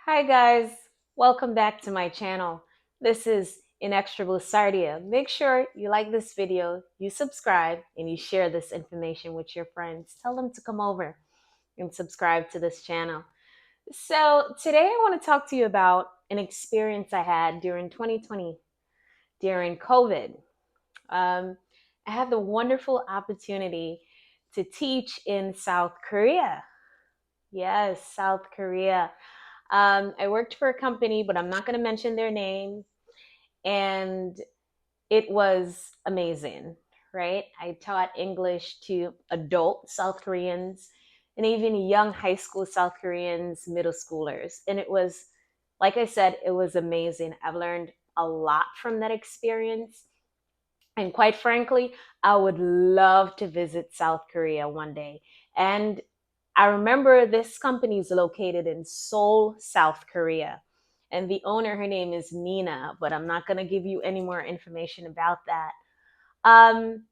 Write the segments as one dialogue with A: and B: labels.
A: Hi guys, welcome back to my channel. This is Inextrable Sardia. Make sure you like this video, you subscribe, and you share this information with your friends. Tell them to come over and subscribe to this channel. So today I want to talk to you about an experience I had during 2020, during COVID. Um, I had the wonderful opportunity to teach in South Korea. Yes, South Korea. I worked for a company, but I'm not going to mention their name. And it was amazing, right? I taught English to adult South Koreans and even young high school South Koreans, middle schoolers. And it was, like I said, it was amazing. I've learned a lot from that experience. And quite frankly, I would love to visit South Korea one day. And I remember this company is located in Seoul, South Korea. And the owner, her name is Nina, but I'm not going to give you any more information about that. Um,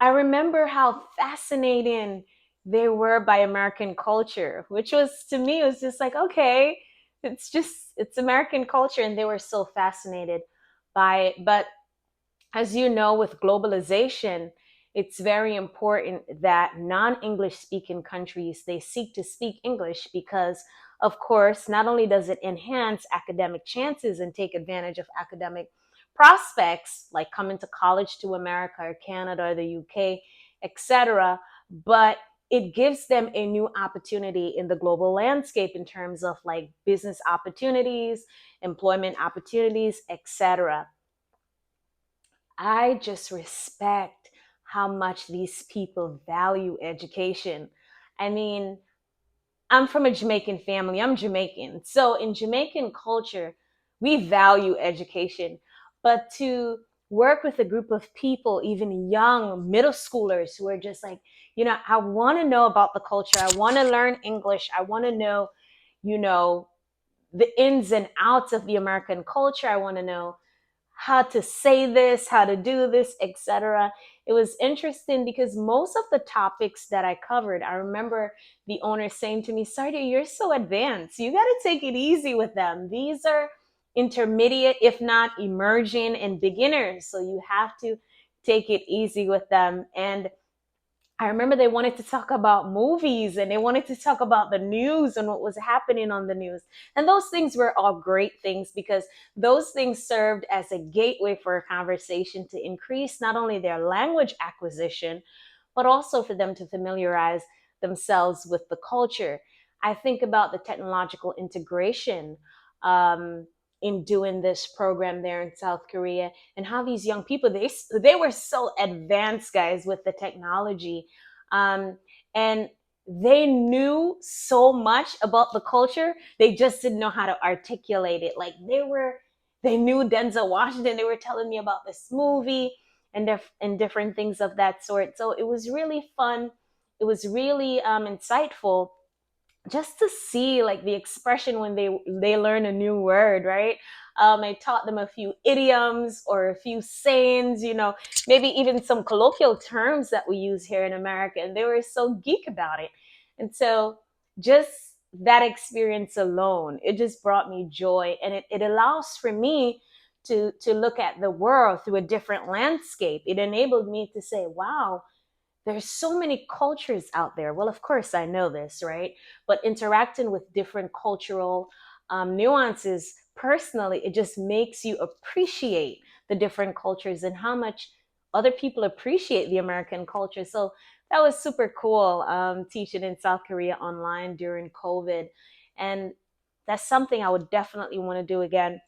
A: I remember how fascinating they were by American culture, which was to me, it was just like, okay, it's American culture. And they were so fascinated by it. But as you know, with globalization, it's very important that non-English speaking countries, they seek to speak English because, of course, not only does it enhance academic chances and take advantage of academic prospects, like coming to college to America or Canada or the UK, etc., but it gives them a new opportunity in the global landscape in terms of like business opportunities, employment opportunities, etc. I just respect how much these people value education. I mean, I'm from a Jamaican family. I'm Jamaican. So in Jamaican culture, we value education. But to work with a group of people, even young middle schoolers who are just like, I want to know about the culture. I want to learn English. I want to know, you know, the ins and outs of the American culture. I want to know how to say this, how to do this, etc. It was interesting because most of the topics that I covered, I remember the owner saying to me, Sardia, you're so advanced. You got to take it easy with them. These are intermediate, if not emerging and beginners. So you have to take it easy with them. And I remember they wanted to talk about movies and they wanted to talk about the news and what was happening on the news. And those things were all great things because those things served as a gateway for a conversation to increase not only their language acquisition, but also for them to familiarize themselves with the culture. I think about the technological integration in doing this program there in South Korea and how these young people they were so advanced, guys, with the technology, um, and they knew so much about the culture. They just didn't know how to articulate it. Like they knew Denzel Washington. They were telling me about this movie and different things of that sort. So it was really fun. It was really insightful just to see like the expression when they learn a new word, right? I taught them a few idioms or a few sayings, maybe even some colloquial terms that we use here in America, and they were so geek about it. And so just that experience alone, it just brought me joy, and it allows for me to look at the world through a different landscape. It enabled me to say, wow, there's so many cultures out there. Well, of course, I know this, right? But interacting with different cultural nuances personally, it just makes you appreciate the different cultures and how much other people appreciate the American culture. So that was super cool, teaching in South Korea online during COVID. And that's something I would definitely want to do again.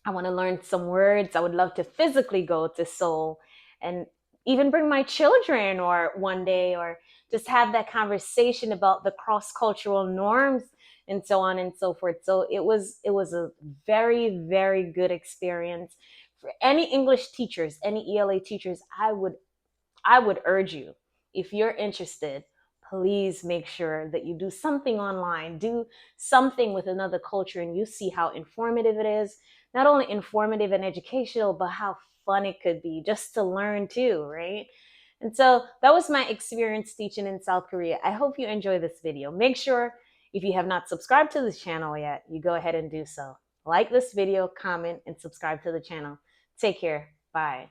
A: I want to learn some words. I would love to physically go to Seoul and even bring my children or one day, or just have that conversation about the cross-cultural norms and so on and so forth. So it was a very, very good experience. For any English teachers, any ELA teachers, I would urge you, if you're interested, please make sure that you do something online, do something with another culture, and you see how informative it is. Not only informative and educational, but how fun it could be just to learn too, right? And so that was my experience teaching in South Korea. I hope you enjoy this video. Make sure If you have not subscribed to this channel yet, you go ahead and do so. Like this video, comment, and subscribe to the channel. Take care. Bye.